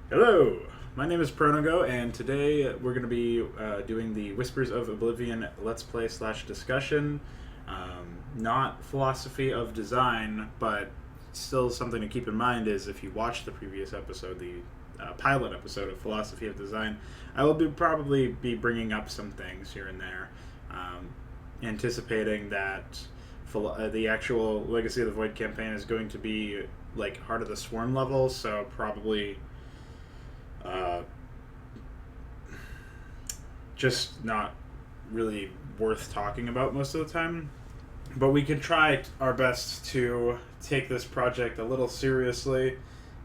Hello, my name is Pronogo, and today we're going to be doing the Whispers of Oblivion Let's Play / discussion. Not philosophy of design, but still something to keep in mind is if you watch the previous episode, the pilot episode of Philosophy of Design, I will probably be bringing up some things here and there, anticipating that the actual Legacy of the Void campaign is going to be like Heart of the Swarm level, so probably just not really worth talking about most of the time. But we can try our best to take this project a little seriously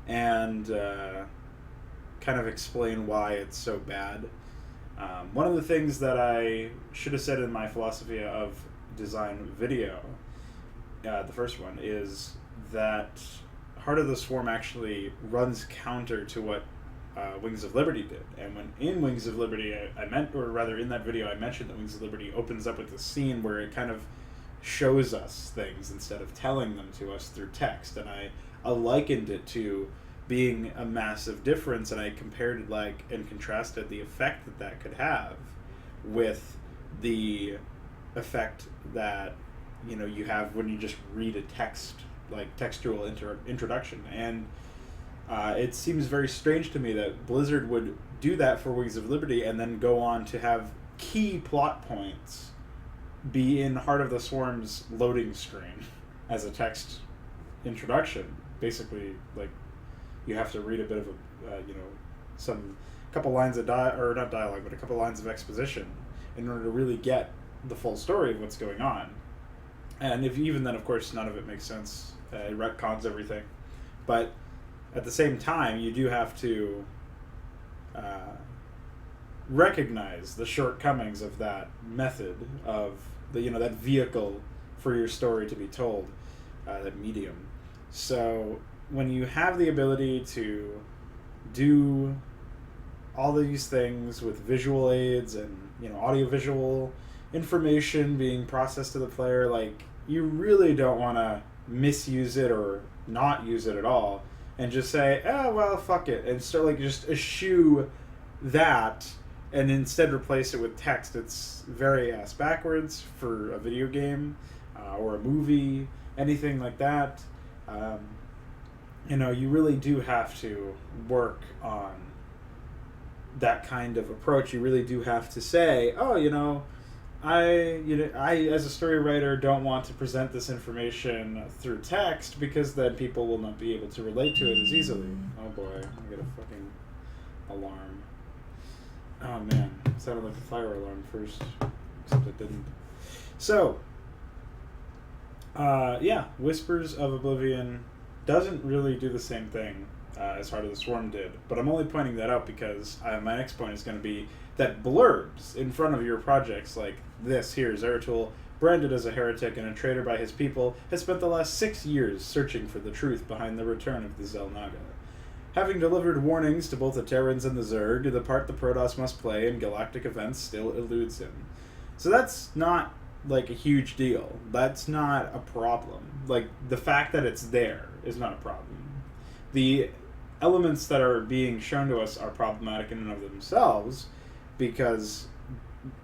and kind of explain why it's so bad. One of the things that I should have said in my philosophy of design video, the first one, is that Heart of the Swarm actually runs counter to what Wings of Liberty did. And when in Wings of Liberty, in that video, I mentioned that Wings of Liberty opens up with a scene where it kind of shows us things instead of telling them to us through text. And I likened it to being a massive difference, and I compared it and contrasted the effect that could have with the effect that you have when you just read a text, like textual introduction. And it seems very strange to me that Blizzard would do that for Wings of Liberty and then go on to have key plot points be in Heart of the Swarm's loading screen as a text introduction. Basically, you have to read a bit of some couple lines of not dialogue, but a couple lines of exposition in order to really get the full story of what's going on. And even then, of course, none of it makes sense. It retcons everything, but at the same time, you do have to recognize the shortcomings of that method of that vehicle for your story to be told, that medium. So when you have the ability to do all these things with visual aids and audiovisual information being processed to the player, you really don't want to misuse it or not use it at all and just say, oh, well, fuck it, and start just eschew that and instead replace it with text. It's very ass backwards for a video game or a movie, anything like that. You really do have to work on that kind of approach. You really do have to say, oh, I as a story writer don't want to present this information through text because then people will not be able to relate to it as easily. Oh boy, I get a fucking alarm. Oh man, it sounded like a fire alarm first, except it didn't. So, Whispers of Oblivion doesn't really do the same thing as Heart of the Swarm did, but I'm only pointing that out because my next point is going to be that blurbs in front of your projects like this here, Zeratul, branded as a heretic and a traitor by his people, has spent the last 6 years searching for the truth behind the return of the Xel'Naga. Having delivered warnings to both the Terrans and the Zerg, the part the Protoss must play in galactic events still eludes him. So that's not a huge deal. That's not a problem. The fact that it's there is not a problem. The elements that are being shown to us are problematic in and of themselves because,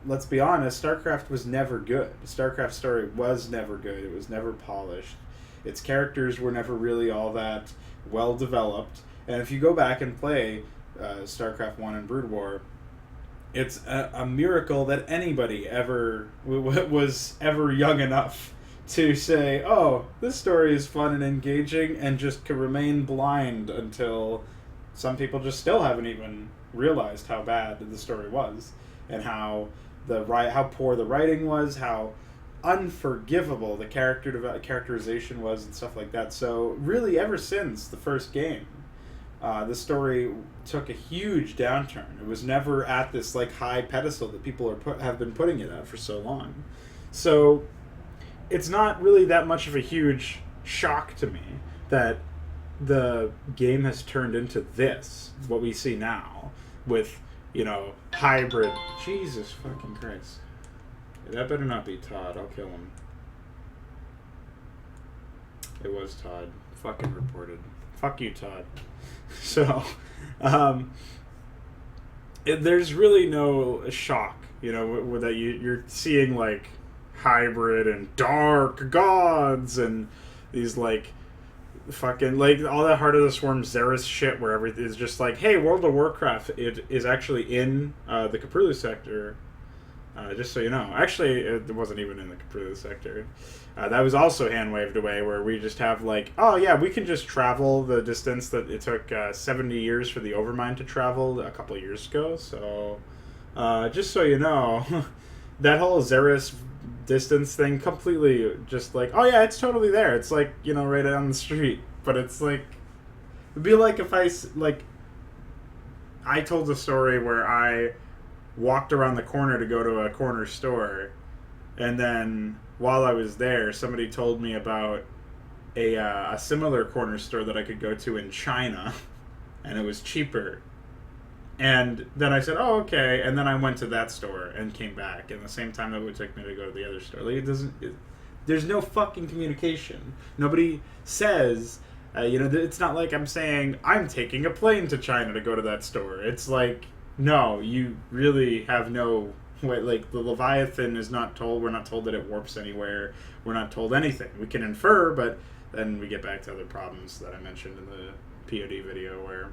let's be honest, StarCraft was never good. StarCraft's story was never good. It was never polished. Its characters were never really all that well developed. And if you go back and play StarCraft 1 and Brood War, it's a miracle that anybody ever was ever young enough to say, oh, this story is fun and engaging, and just could remain blind until some people just still haven't even realized how bad the story was and how poor the writing was, how unforgivable the characterization was and stuff like that. So really, ever since the first game, the story took a huge downturn. It was never at this high pedestal that people have been putting it at for so long. So it's not really that much of a huge shock to me that the game has turned into what we see now, with hybrid. Jesus fucking Christ! That better not be Todd. I'll kill him. It was Todd. Fucking reported. Fuck you, Todd. So, um, there's really no shock, that you're seeing like hybrid and dark gods and these like fucking like all that Heart of the Swarm Xeris shit where everything is just like, hey, World of Warcraft, it is actually in the Caprulu sector. Just so you know. Actually, it wasn't even in the Caprulu sector. That was also hand-waved away, where we just have like, oh yeah, we can just travel the distance that it took 70 years for the Overmind to travel a couple of years ago. So, just so you know, that whole Xeris distance thing completely just like, oh yeah, it's totally there. It's like, right down the street. But it's like, it'd be like if I told a story where I walked around the corner to go to a corner store, and then while I was there, somebody told me about a similar corner store that I could go to in China, and it was cheaper. And then I said, "Oh, okay." And then I went to that store and came back, and the same time it would take me to go to the other store. Like there's no fucking communication. Nobody says, it's not like I'm saying I'm taking a plane to China to go to that store. It's like, no, you really have no way. Like, the Leviathan is not told. We're not told that it warps anywhere. We're not told anything. We can infer, but then we get back to other problems that I mentioned in the POD video where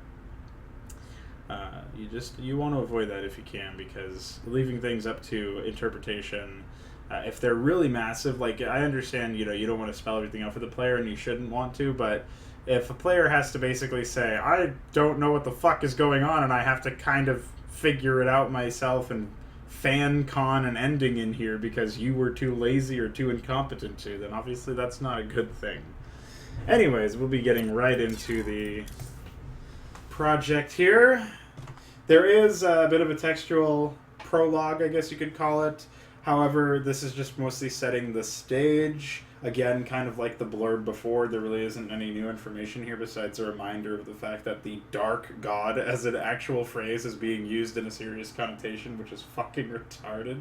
you want to avoid that if you can, because leaving things up to interpretation, if they're really massive, like, I understand, you don't want to spell everything out for the player, and you shouldn't want to, but if a player has to basically say, I don't know what the fuck is going on, and I have to kind of figure it out myself and fan con an ending in here because you were too lazy or too incompetent to, then obviously that's not a good thing. Anyways, we'll be getting right into the project here. There is a bit of a textual prologue, I guess you could call it. However, this is just mostly setting the stage. Again, kind of like the blurb before, there really isn't any new information here besides a reminder of the fact that the Dark God as an actual phrase is being used in a serious connotation, which is fucking retarded.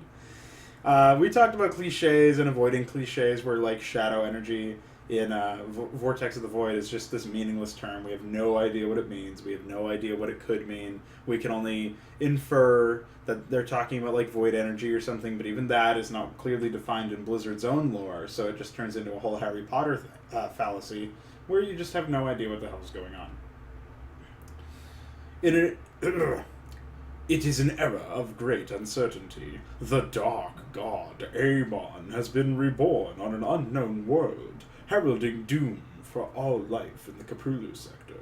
We talked about cliches and avoiding cliches where, like, shadow energy in Vortex of the Void is just this meaningless term. We have no idea what it means. We have no idea what it could mean. We can only infer that they're talking about, like, void energy or something, but even that is not clearly defined in Blizzard's own lore, so it just turns into a whole Harry Potter fallacy where you just have no idea what the hell's going on. It is an era of great uncertainty. The Dark God, Amon, has been reborn on an unknown world, heralding doom for all life in the Caprulu sector.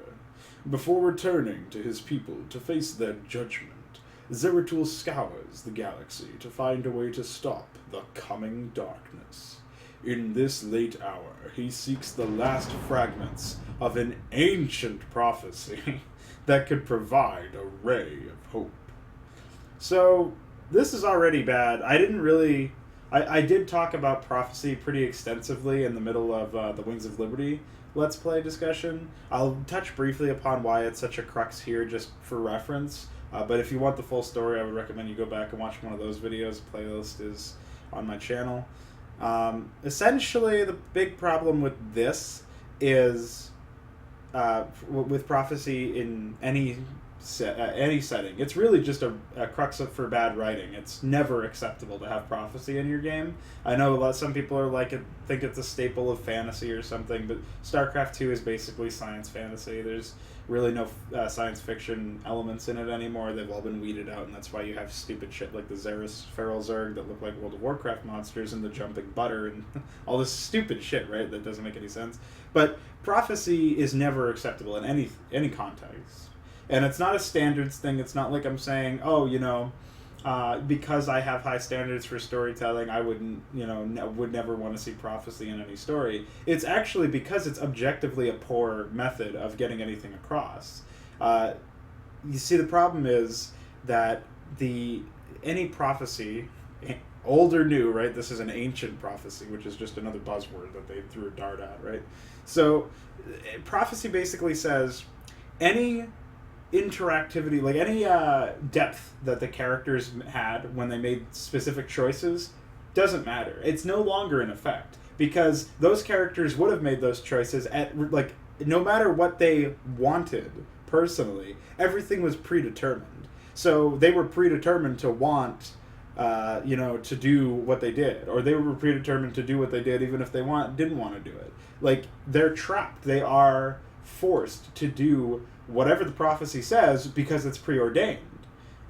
Before returning to his people to face their judgment, Zeratul scours the galaxy to find a way to stop the coming darkness. In this late hour, he seeks the last fragments of an ancient prophecy that could provide a ray of hope. So, this is already bad. I did talk about prophecy pretty extensively in the middle of the Wings of Liberty Let's Play discussion. I'll touch briefly upon why it's such a crux here just for reference. But if you want the full story, I would recommend you go back and watch one of those videos. The playlist is on my channel. Essentially, the big problem with this is with prophecy in any setting. It's really just a crux for bad writing. It's never acceptable to have prophecy in your game. I know some people are think it's a staple of fantasy or something, but StarCraft 2 is basically science fantasy. There's really no science fiction elements in it anymore. They've all been weeded out, and that's why you have stupid shit like the Xeris Feral Zerg that look like World of Warcraft monsters and the jumping butter and all this stupid shit, right? That doesn't make any sense. But prophecy is never acceptable in any context. And it's not a standards thing. It's not like I'm saying, because I have high standards for storytelling, I wouldn't, would never want to see prophecy in any story. It's actually because it's objectively a poor method of getting anything across. You see, the problem is that any prophecy, old or new, right? This is an ancient prophecy, which is just another buzzword that they threw a dart at, right? So, prophecy basically says any interactivity, like any depth that the characters had when they made specific choices, doesn't matter. It's no longer in effect because those characters would have made those choices at no matter what they wanted personally. Everything was predetermined. So they were predetermined to want, to do what they did, or they were predetermined to do what they did even if they didn't want to do it. Like, they're trapped. They are forced to do whatever the prophecy says because it's preordained.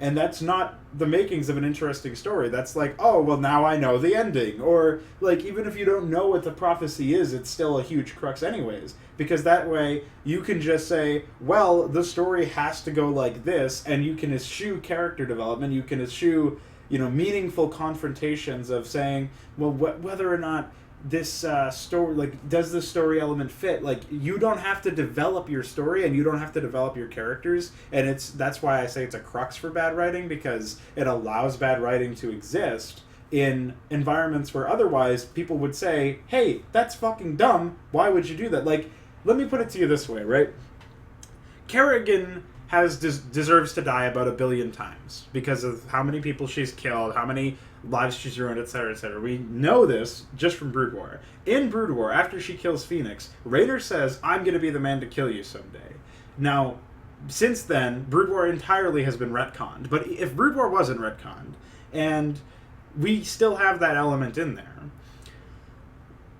And that's not the makings of an interesting story. That's like, oh, well, now I know the ending. Or, like, even if you don't know what the prophecy is, it's still a huge crux anyways. Because that way, you can just say, well, the story has to go like this, and you can eschew character development, you can eschew, meaningful confrontations of saying, well, whether or not this story, like, does the story element fit? Like, you don't have to develop your story, and you don't have to develop your characters, and that's why I say it's a crux for bad writing, because it allows bad writing to exist in environments where otherwise people would say, hey, that's fucking dumb, why would you do that? Like, let me put it to you this way, right? Kerrigan deserves to die about 1 billion times because of how many people she's killed, how many lives she's ruined, etc., etc. We know this just from Brood War. In Brood War, after she kills Phoenix, Raynor says, I'm going to be the man to kill you someday. Now, since then, Brood War entirely has been retconned. But if Brood War wasn't retconned, and we still have that element in there,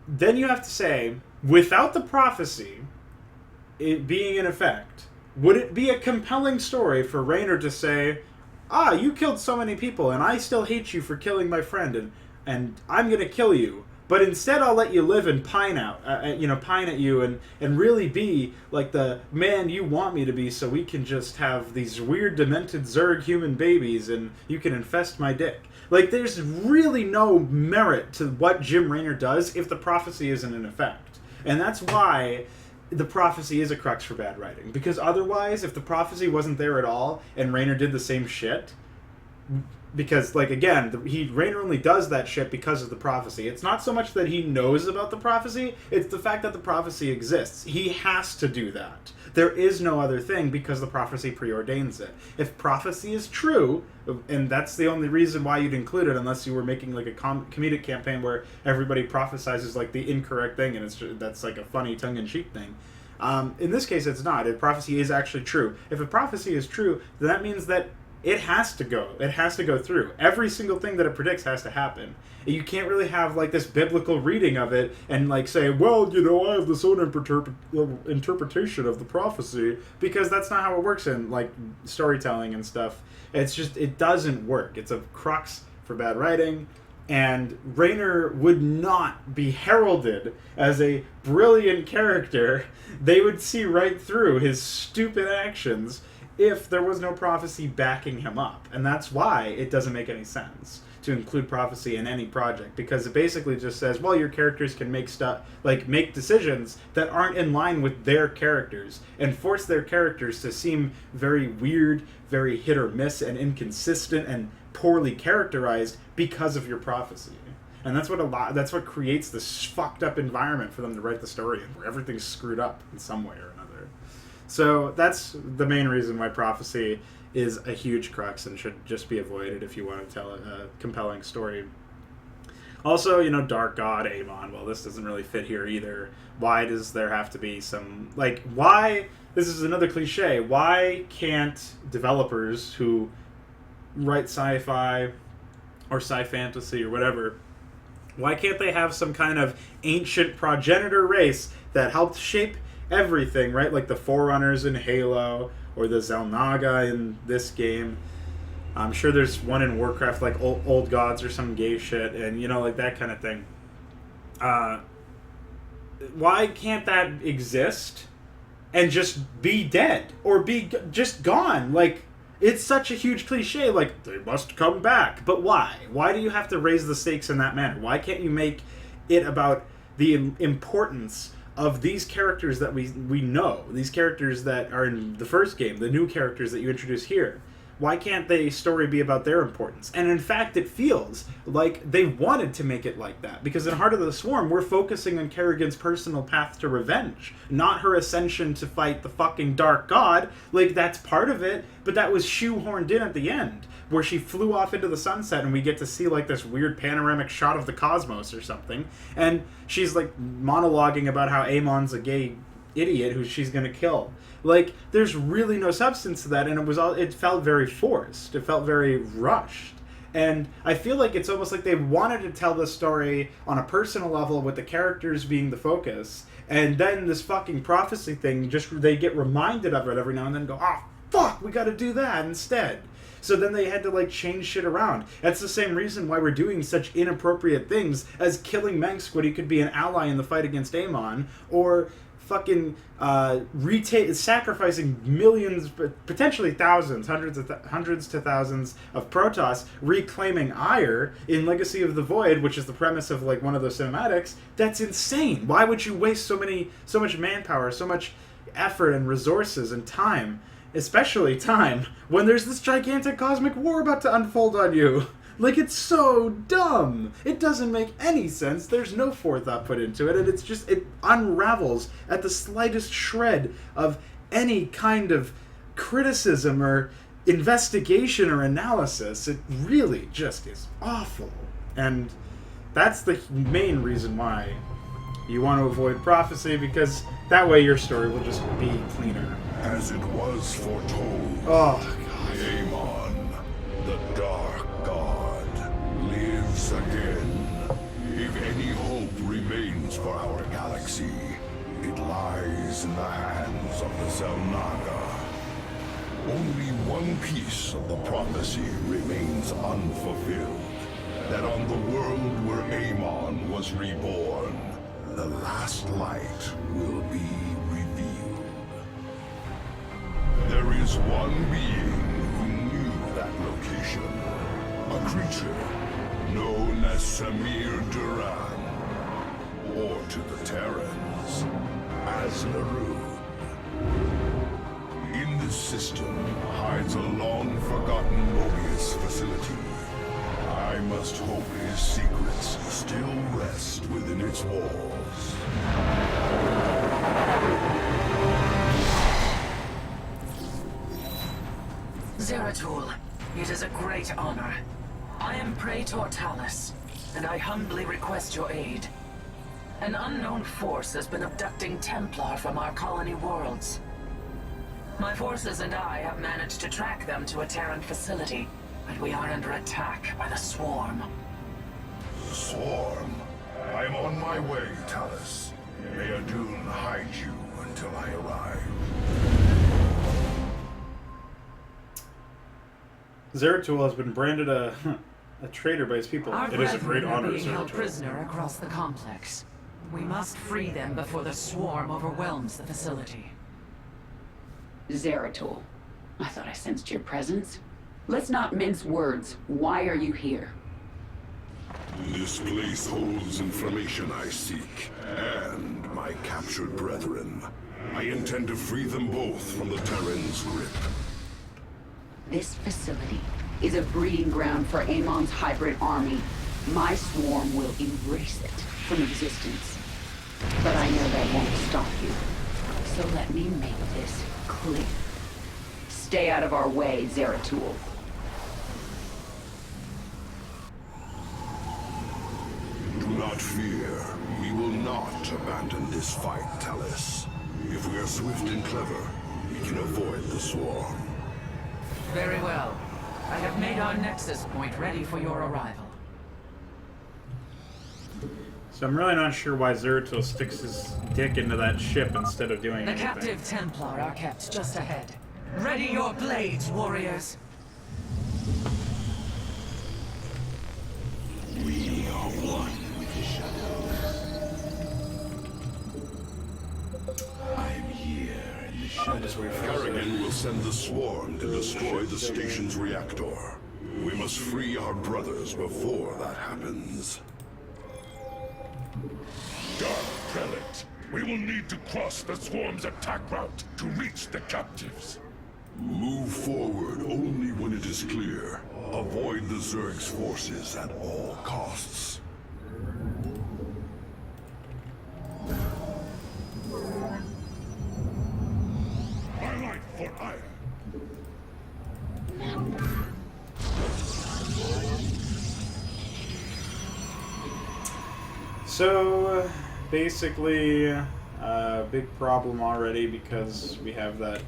then you have to say, without the prophecy it being in effect, would it be a compelling story for Raynor to say, you killed so many people, and I still hate you for killing my friend, and I'm going to kill you, but instead I'll let you live and pine at you, and really be like the man you want me to be, so we can just have these weird, demented Zerg human babies, and you can infest my dick. Like, there's really no merit to what Jim Raynor does if the prophecy isn't in effect. And that's why the prophecy is a crux for bad writing. Because otherwise, if the prophecy wasn't there at all, and Raynor did the same shit, because, like, again, Raynor only does that shit because of the prophecy. It's not so much that he knows about the prophecy, it's the fact that the prophecy exists. He has to do that. There is no other thing because the prophecy preordains it. If prophecy is true, and that's the only reason why you'd include it, unless you were making like a comedic campaign where everybody prophesizes like the incorrect thing, and that's like a funny tongue-in-cheek thing. In this case, it's not. If prophecy is actually true. If a prophecy is true, then that means that it has to go. It has to go through. Every single thing that it predicts has to happen. You can't really have like this biblical reading of it and like say, well, I have this own interpretation of the prophecy, because that's not how it works in like storytelling and stuff. It's just, it doesn't work. It's a crux for bad writing. And Raynor would not be heralded as a brilliant character. They would see right through his stupid actions if there was no prophecy backing him up. And that's why it doesn't make any sense to include prophecy in any project, because it basically just says, well, your characters can make decisions that aren't in line with their characters, and force their characters to seem very weird, very hit or miss, and inconsistent, and poorly characterized because of your prophecy. And that's what creates this fucked up environment for them to write the story in, where everything's screwed up in some way or another. So that's the main reason why prophecy is a huge crux and should just be avoided if you want to tell a compelling story. Also, Dark God, Amon, well, this doesn't really fit here either. Why does there have to be some, why, this is another cliche, why can't developers who write sci-fi or sci-fantasy or whatever, why can't they have some kind of ancient progenitor race that helped shape everything, right? Like the Forerunners in Halo, or the Xel'Naga in this game. I'm sure there's one in Warcraft, like old gods or some gay shit, and like that kind of thing. Why can't that exist and just be dead or be just gone? Like, it's such a huge cliche, like, they must come back. But why? Why do you have to raise the stakes in that manner? Why can't you make it about the importance of these characters that we know, these characters that are in the first game, the new characters that you introduce here? Why can't the story be about their importance? And in fact, it feels like they wanted to make it like that, because in Heart of the Swarm, we're focusing on Kerrigan's personal path to revenge, not her ascension to fight the fucking Dark God. Like, that's part of it, but that was shoehorned in at the end, where she flew off into the sunset and we get to see like this weird panoramic shot of the cosmos or something, and she's like monologuing about how Amon's a gay idiot who she's going to kill. Like, there's really no substance to that, and it felt very forced. It felt very rushed. And I feel like it's almost like they wanted to tell this story on a personal level with the characters being the focus, and then this fucking prophecy thing, they get reminded of it every now and then and go, oh, fuck, we gotta do that instead. So then they had to, like, change shit around. That's the same reason why we're doing such inappropriate things as killing Mengsk when he could be an ally in the fight against Amon, or fucking sacrificing millions, potentially thousands, hundreds to thousands of Protoss, reclaiming Ire in Legacy of the Void, which is the premise of like one of those cinematics. That's insane. Why would you waste so much manpower, so much effort and resources and time, especially time, when there's this gigantic cosmic war about to unfold on you? Like, it's so dumb. It doesn't make any sense. There's no forethought put into it, and it unravels at the slightest shred of any kind of criticism or investigation or analysis. It really just is awful. And that's the main reason why you want to avoid prophecy, because that way your story will just be cleaner. As it was foretold, oh, God. Amon, the Dark God, lives again. If any hope remains for our galaxy, it lies in the hands of the Zelnaga. Only one piece of the prophecy remains unfulfilled. That on the world where Amon was reborn, the last light will be revealed. There is one being who knew that location. A creature known as Samir Duran, or to the Terrans, as Larun. In this system hides a long-forgotten Mobius facility. I must hope his secrets still rest within its walls. Zeratul, it is a great honor. I am Praetor Talus, and I humbly request your aid. An unknown force has been abducting Templar from our colony worlds. My forces and I have managed to track them to a Terran facility, but we are under attack by the Swarm. Swarm? I'm on my way, Talus. May Adun hide you until I arrive. Zeratul has been branded a traitor by his people. Our It is a great honor, being held Zeratul. prisoner across the complex. We must free them before the Swarm overwhelms the facility. Zeratul, I thought I sensed your presence. Let's not mince words. Why are you here? This place holds information I seek, and my captured brethren. I intend to free them both from the Terran's grip. This facility is a breeding ground for Amon's hybrid army. My swarm will erase it from existence. But I know that won't stop you. So let me make this clear. Stay out of our way, Zeratul. Do not fear. We will not abandon this fight, Talus. If we are swift and clever, we can avoid the Swarm. Very well. I have made our nexus point ready for your arrival. So I'm really not sure why Zeratul sticks his dick into that ship instead of doing The anything. captive Templar are kept just ahead. Ready your blades, warriors! We are one with the shadows. I am here in the shadows. Kerrigan will send the Swarm to destroy the station's reactor. We must free our brothers before that happens. Dark Prelate, we will need to cross the Swarm's attack route to reach the captives. Move forward only when it is clear. Avoid the Zerg's forces at all costs. My life for Ire. So, basically, Big problem already because we have that,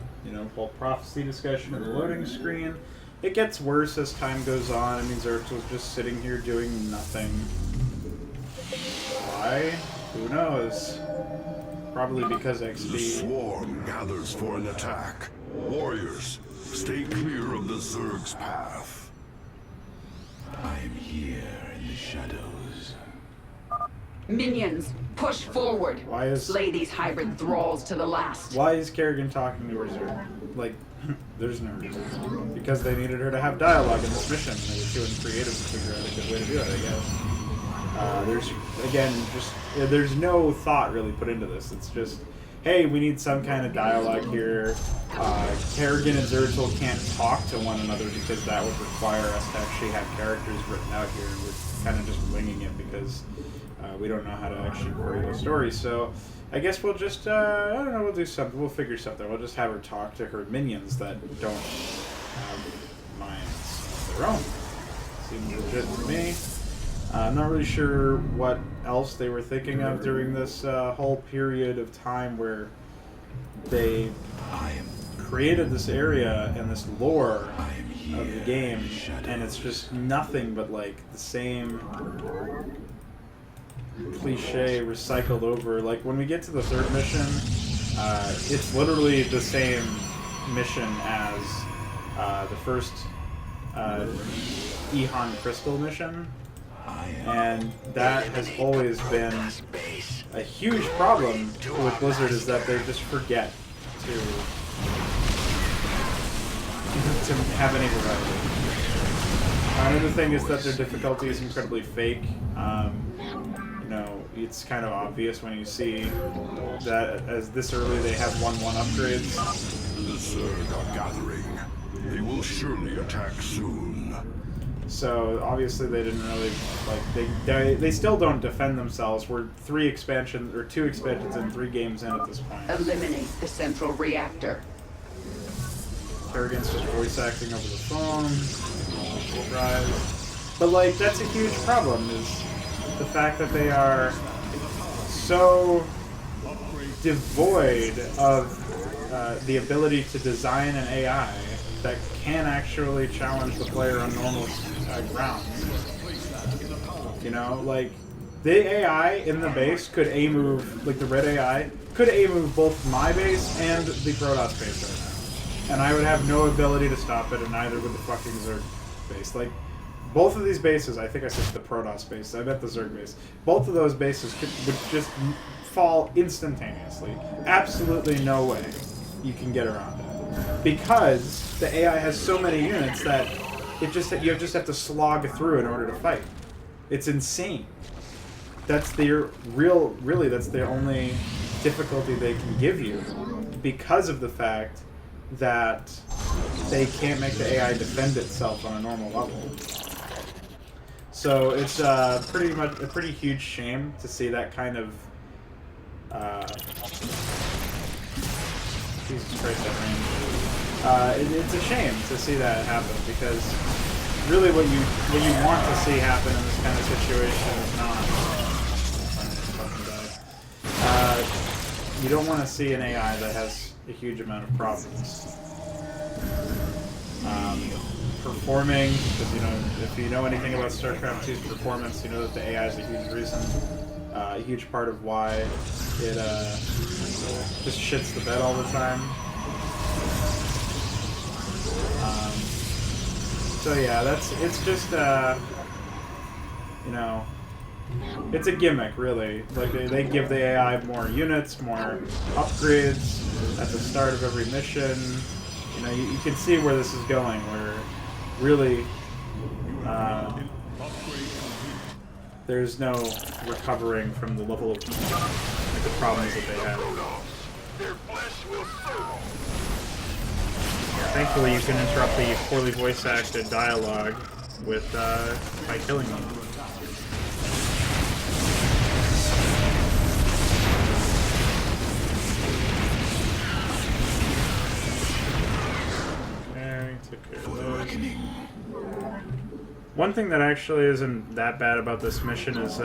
whole prophecy discussion in the loading screen. It gets worse as time goes on. I mean, Zerxel's just sitting here doing nothing. Why? Who knows? Probably because XD. The swarm gathers for an attack. Warriors, stay clear of the Zerg's path. I am here in the shadows. Minions, push forward. Why is Slay these hybrid thralls to the last. Why is Kerrigan talking to her Zerg? Like, there's no reason. Because they needed her to have dialogue in this mission. They were too uncreative to figure out a good way to do it, I guess. There's no thought really put into this. It's just, hey, we need some kind of dialogue here. Kerrigan and Zerxel can't talk to one another because that would require us to actually have characters written out here. We're kind of just winging it because we don't know how to actually create a story. So I guess we'll just, I don't know, we'll do something. We'll figure something. We'll just have her talk to her minions that don't have minds of their own. Seems legit to me. I'm not really sure what else they were thinking of during this whole period of time where they created this area and this lore of the game, and it's just nothing but like the same cliche recycled over. Like when we get to the third mission, it's literally the same mission as the first Ehan Crystal mission. And that has always been a huge problem with Blizzard, is that they just forget to have any variety. Another thing is that their difficulty is incredibly fake. It's kind of obvious when you see that as this early they have 1/1 upgrades. The Zerg are gathering. They will surely attack soon. So obviously they didn't really they still don't defend themselves. We're 2 expansions and 3 games in at this point. Eliminate the central reactor. Kerrigan's just voice acting over the phone. Surprise. But like that's a huge problem, is the fact that they are so devoid of the ability to design an AI that can actually challenge the player on normal grounds. Like the AI in the base could A-move, like the red AI, could A-move both my base and the Protoss base right now. And I would have no ability to stop it, and neither would the fucking Zerg base. Like, both of these bases, I think I said the Protoss base, I bet the Zerg base, both of those bases would just fall instantaneously. Absolutely no way you can get around it. Because the AI has so many units that you just have to slog through in order to fight. It's insane. That's that's the only difficulty they can give you, because of the fact that they can't make the AI defend itself on a normal level. So it's pretty much a pretty huge shame to see that kind of Jesus Christ, that range. It's a shame to see that happen, because really what you want to see happen in this kind of situation is not. You don't want to see an AI that has a huge amount of problems. Performing, because if you know anything about StarCraft 2's performance, you know that the AI is a huge reason, a huge part of why it just shits the bed all the time. So yeah, it's just it's a gimmick, really. Like they give the AI more units, more upgrades at the start of every mission. You can see where this is going, where really there's no recovering from the level of the problems that they have. Thankfully, you can interrupt the poorly voice-acted dialogue with by killing them. One thing that actually isn't that bad about this mission is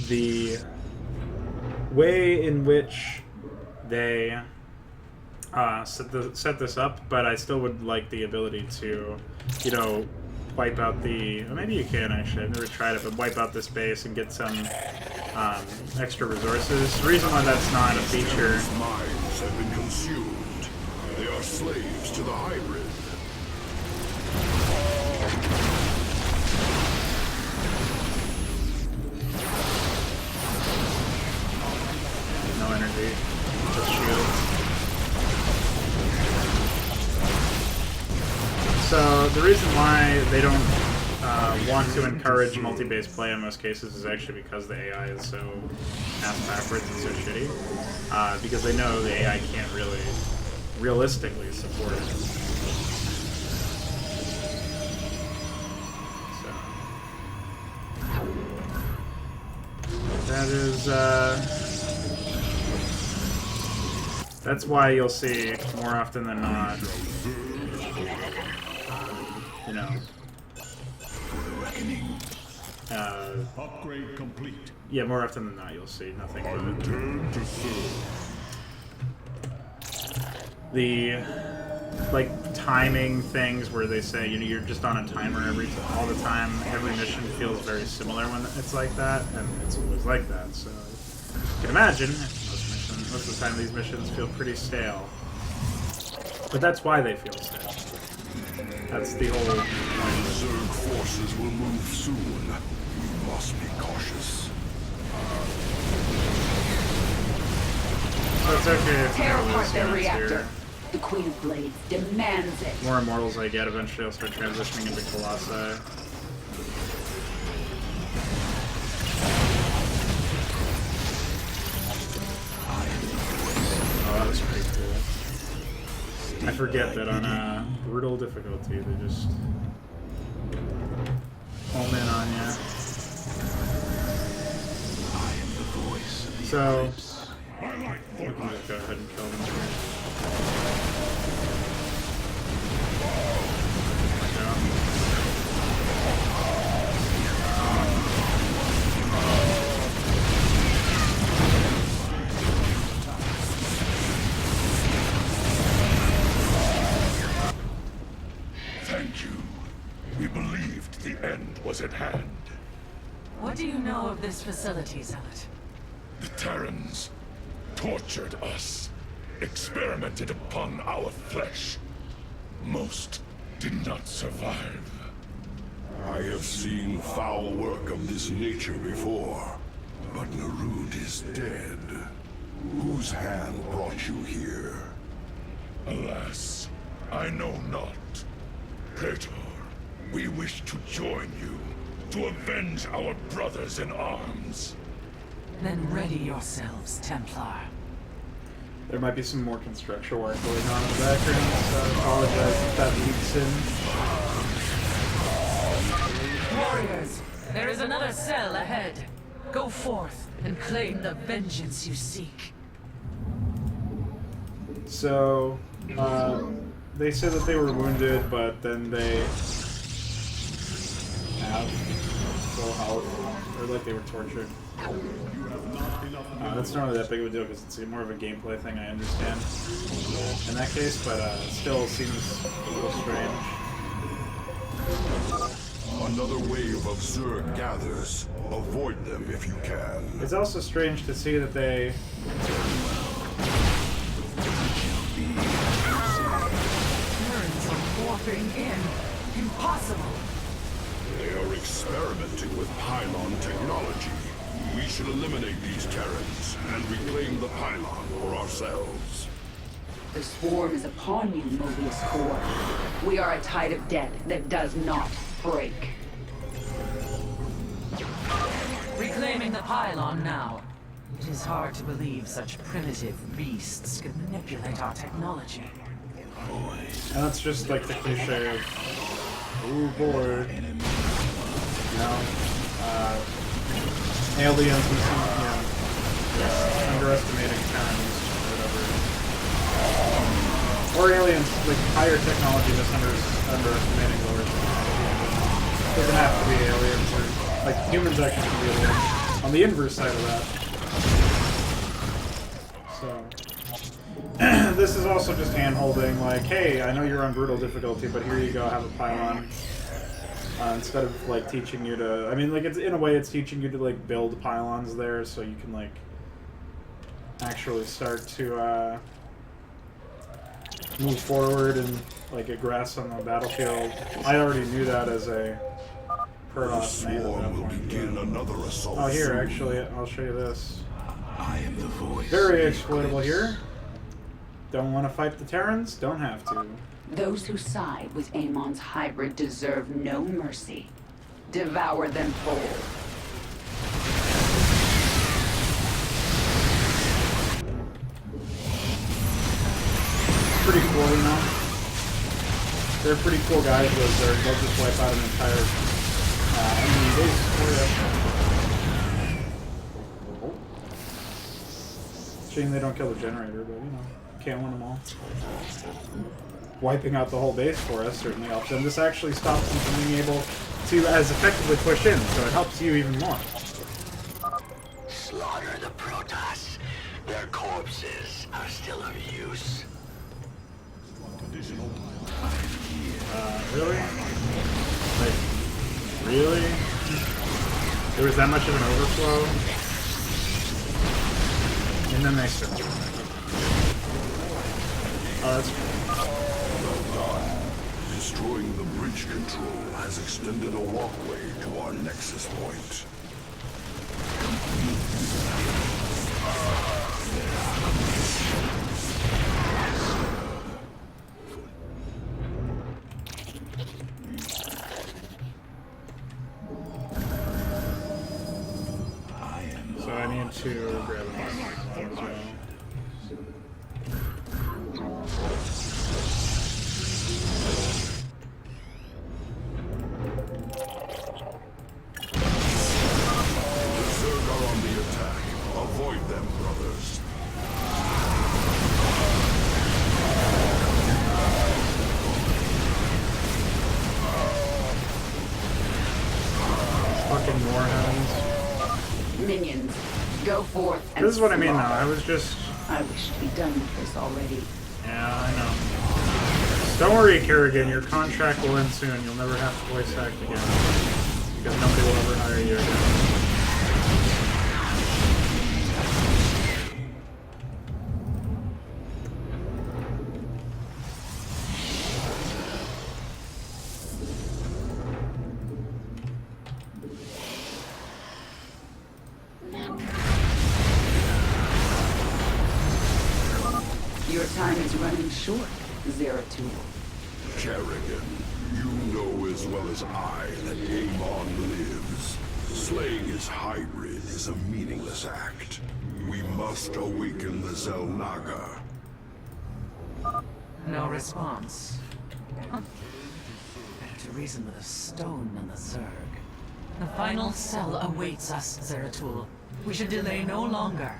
the way in which they set this up, but I still would like the ability to, you know, wipe out the... Well, maybe you can, actually. I've never tried it, but wipe out this base and get some extra resources. The reason why that's not a feature... Terran's minds have been consumed. They are slaves to the hybrid. No energy. Just shields. So the reason why they don't want to encourage multi-base play in most cases is actually because the AI is so ass backwards and so shitty. Because they know the AI can't really realistically support it. So that is that's why you'll see more often than not, you know, Upgrade complete. yeah, more often than not you'll see nothing I but return to serve. the like timing things where they say, you know, you're just on a timer all the time. Every mission feels very similar when it's like that, and it's always like that. So you can imagine most of the time these missions feel pretty stale. But that's why they feel stale. That's the whole point. Zerg forces will move soon. You must be cautious. So it's okay if Tear you apart lose their units reactor. here. The Queen of Blades demands it. More immortals I get, eventually I'll start transitioning into Colossi. Oh, that was pretty cool. I forget that on brutal difficulty they just home in on you. So we can just go ahead and kill them here. Thank you. We believed the end was at hand. What do you know of this facility, Zealot? The Terrans tortured us, experimented upon our flesh. Most did not survive. I have seen foul work of this nature before, but Narud is dead. Whose hand brought you here? Alas, I know not. Praetor, we wish to join you, to avenge our brothers in arms. Then ready yourselves, Templar. There might be some more construction work going on in the background, so I apologize if that leaks in. Warriors, there is another cell ahead. Go forth and claim the vengeance you seek. So, they said that they were wounded, but then they have full health, or like they were tortured. That's not really that big of a deal because it's more of a gameplay thing, I understand in that case, but it still seems a little strange. Another wave of Zerg gathers. Avoid them if you can. It's also strange to see that they... Terrans are warping in. Impossible. They are experimenting with pylon technology. We should eliminate these Terrans and reclaim the pylon for ourselves. The swarm is upon you, Mobius Core. We are a tide of death that does not break. Reclaiming the pylon now. It is hard to believe such primitive beasts could manipulate our technology. And that's just like the cliche of, ooh boy, you know, aliens and some, you know, underestimating Terrans or whatever. Or aliens, like higher technology underestimating lower technology. It doesn't have to be aliens, or like humans actually can be aliens. On the inverse side of that, this is also just hand-holding, like, hey, I know you're on brutal difficulty, but here you go, have a pylon. Instead of, like, teaching you to... I mean, like, it's in a way it's teaching you to, like, build pylons there so you can, like, actually start to, move forward and, like, aggress on the battlefield. I already knew that as a Protoss main at that point. Oh, here, actually, I'll show you this. I am the voice. Very exploitable here. Don't want to fight the Terrans? Don't have to. Those who side with Amon's hybrid deserve no mercy. Devour them whole. Pretty cool, you know? They're pretty cool guys, those are. They'll just wipe out an entire enemy base for you. Shame they don't kill the generator, but you know, can't win them all. Wiping out the whole base for us certainly helps, and this actually stops them from being able to as effectively push in, so it helps you even more. Slaughter the Protoss. Their corpses are still of use. Really? Like, really? There was that much of an overflow? And then they started. Oh, that's cool. Destroying the bridge control has extended a walkway to our nexus point. So I need to grab a as well. Avoid them, brothers. Fucking warhounds. Minions, go forth and This is what I mean, though. slaughter. I was just... I wish to be done with this already. Yeah, I know. Don't worry, Kerrigan. Your contract will end soon. You'll never have to voice act again. Because nobody will ever hire you again. Your time is running short, Zeratul. Kerrigan, you know as well as I that Amon lives. Slaying his hybrid is a meaningless act. We must awaken the Zelnaga. No response. Huh. To reason with a stone and the Zerg. The final cell awaits us, Zeratul. We should delay no longer.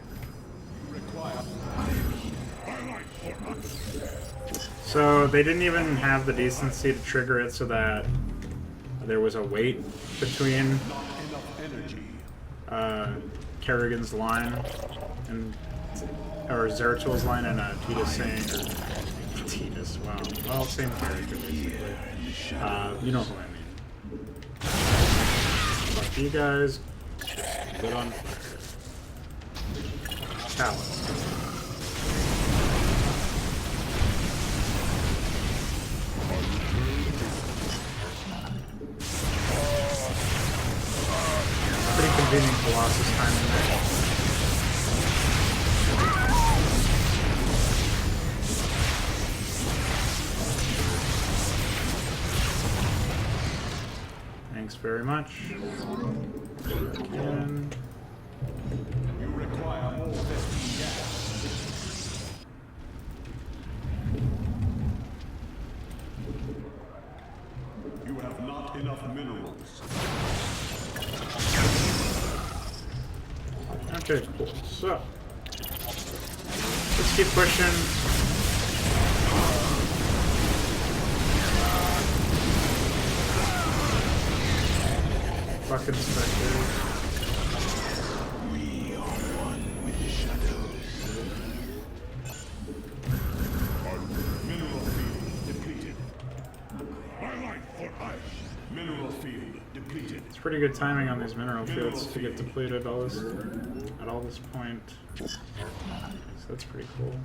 So they didn't even have the decency to trigger it so that there was a wait between Kerrigan's line and or Zeratul's line and Titus saying or Titus. Wow, well, same character basically. You know who I mean. Fuck you guys. Lit on fire. Talent. Pretty convenient Colossus timing there. Thanks very much. Again. You require more Vespene gas. You have not enough minerals. Okay, cool. So, let's keep pushing. Fucking spectators. We are one with the shadows. Mineral field depleted. It's pretty good timing on these mineral fields to get depleted all this at all this point. So that's pretty cool.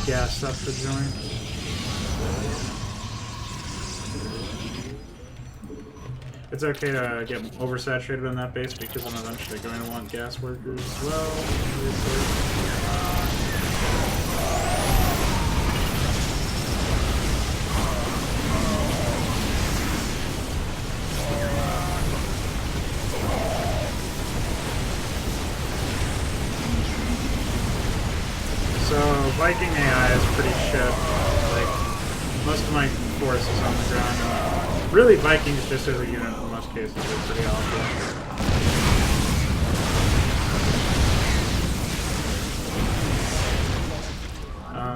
Gas up the joint. It's okay to get oversaturated on that base because I'm eventually going to want gas workers as well. So Viking AI is pretty shit. Like most of my force is on the ground. And really, Vikings just as a unit in most cases are pretty awful.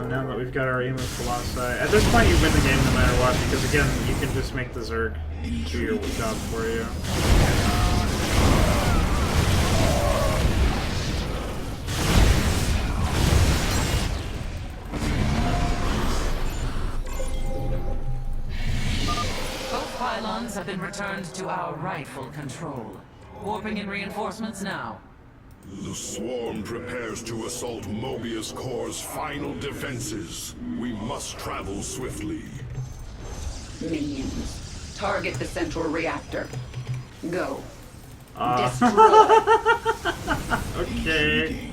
Now that we've got our aim of Colossi, at this point you win the game no matter what, because again, you can just make the Zerg do your job for you. Both pylons have been returned to our rightful control. Warping in reinforcements now. The swarm prepares to assault Mobius Core's final defenses. We must travel swiftly. Minions, target the central reactor. Go. Okay.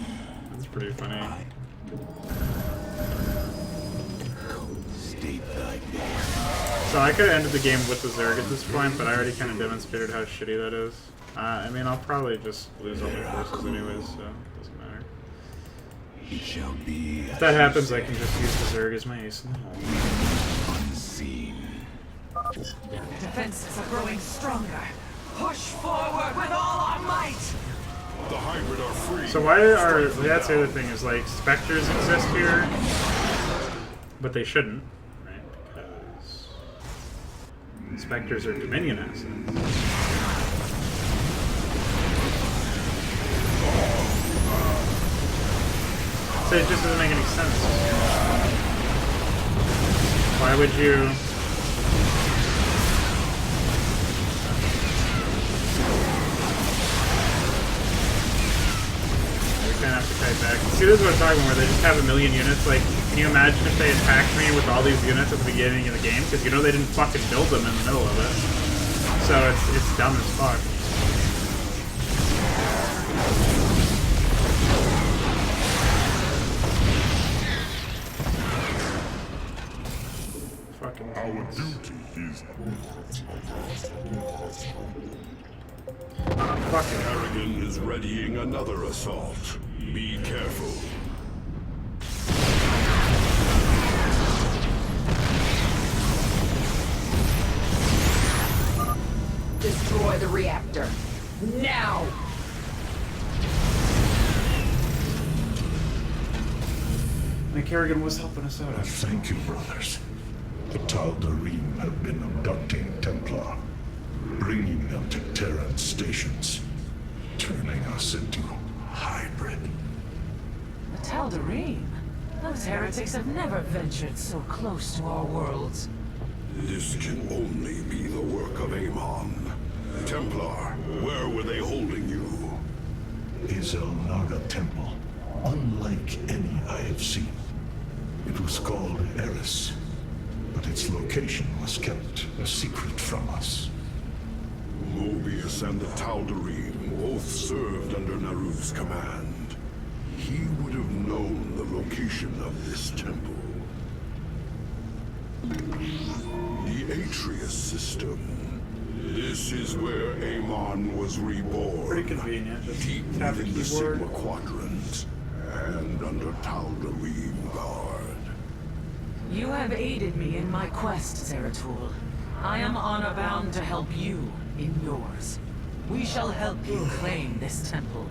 That's pretty funny. So I could have ended the game with the Zerg at this point, but I already kind of demonstrated how shitty that is. I mean, I'll probably just lose all my forces anyways, so it doesn't matter. It shall be. If that happens, I can just use the Zerg as my ace in the hole. Unseen. Defenses are growing stronger. Push forward with all our might! The hybrid are free. So why are... That's the other thing, is like, Spectres exist here, but they shouldn't, right? Because Spectres are Dominion assets. So it just doesn't make any sense. Why would you... We kind of have to fight back. See, this is what I'm talking about, where they just have a million units. Like, can you imagine if they attacked me with all these units at the beginning of the game? Because you know they didn't fucking build them in the middle of it. So it's dumb as fuck. Our duty is... Harrigan is readying another assault. Be careful. Destroy the reactor. Now! And Kerrigan was helping us out. Thank you, brothers. The Tal'Darim have been abducting Templar, bringing them to Terran stations, turning us into hybrid. The Tal'Darim? Those heretics have never ventured so close to our worlds. This can only be the work of Amon. Templar, where were they holding you? Izel Naga Temple, unlike any I have seen. It was called Eris, but its location was kept a secret from us. Mobius and the Tal'Darim both served under Naruv's command. He would have known the location of this temple. The Atreus system. This is where Amon was reborn. Pretty convenient. Just Deep tap the within the keyboard. Sigma Quadrant, and under Tal'Darim guard. You have aided me in my quest, Zeratul. I am honor-bound to help you in yours. We shall help you claim this temple.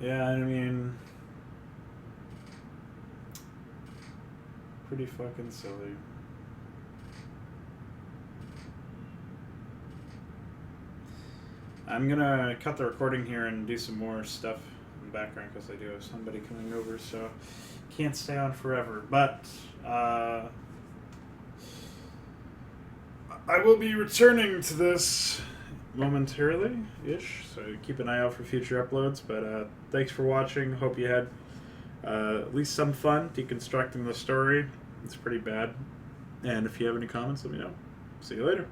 Yeah, I mean... Pretty fucking silly. I'm gonna cut the recording here and do some more stuff the background because I do have somebody coming over, so can't stay on forever. But I will be returning to this momentarily-ish, so keep an eye out for future uploads. But thanks for watching. Hope you had at least some fun deconstructing the story. It's pretty bad. And if you have any comments, let me know. See you later.